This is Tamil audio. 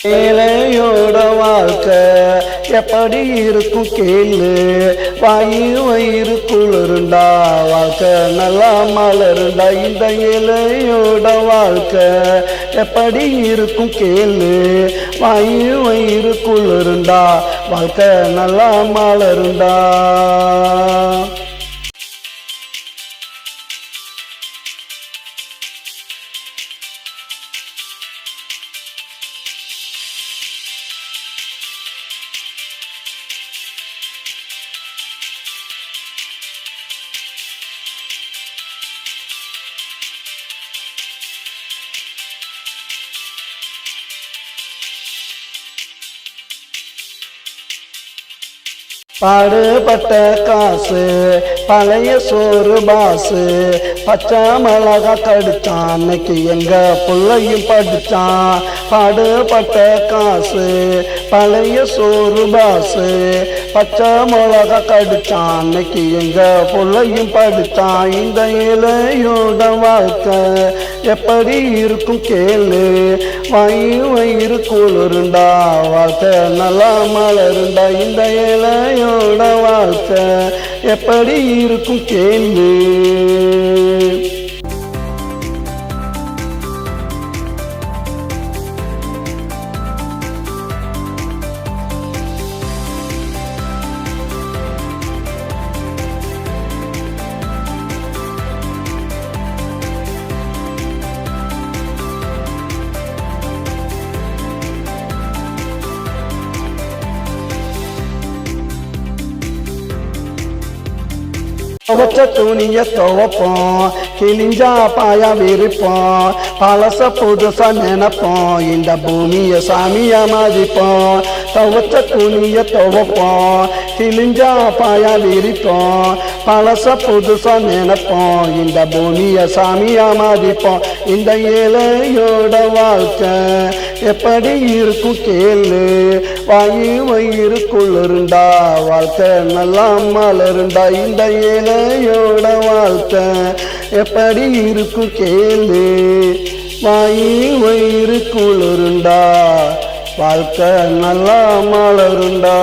ஏழையோட வாழ்க்கை எப்படி இருக்கும் கேளு. வாயு வயிறு குளிருண்டா வாழ்க்கை நல்லா மலருண்டா. இந்த ஏழையோட வாழ்க்கை எப்படி இருக்கும் கேளு. வாயு வயிறு குளிருண்டா வாழ்க்கை நல்லா மலருண்டா. பாடுபட்ட காசு பழைய சோறு பாசு. பச்சை மிளகா கடிச்சான் அன்னைக்கு எங்க பிள்ளையும் படிச்சான். பாடுபட்ட காசு பழைய சோறு பாசு. பச்சை மிளகா கடிச்சான் அன்னைக்கு எங்க பிள்ளையும் படிச்சான். இந்த இலையோட வாழ்க்கை எப்படி இருக்கும் கேளு. வயிறு குளிருண்டா வாழ்க்கை நல்லா மலருண்டா. இந்த இலையோட வாழ்க்கை எப்படி இருக்கும் கேளு. துவச்ச துணிய துவப்போம், கிழிஞ்சா பாயா விரிப்போம். பழச புதுசா நினைப்போம், இந்த பூமிய சாமியா மதிப்போம். துவச்ச துணிய துவப்போம், கிழிஞ்சா பாயா விரிப்போம். பழச புதுசா நினைப்போம், இந்த பூமிய சாமியா மதிப்போம். இந்த ஏழையோட வாழ்க்கை எப்படி இருக்கும் கேளு. வயிறு குளிருண்டா வாழ்க்கை நல்லா மலருண்டா. இந்த ஏழையோட வாழ்க்கை எப்படி இருக்கும் கேளு. வயிறு குளிருண்டா வாழ்க்கை நல்லா மலருண்டா.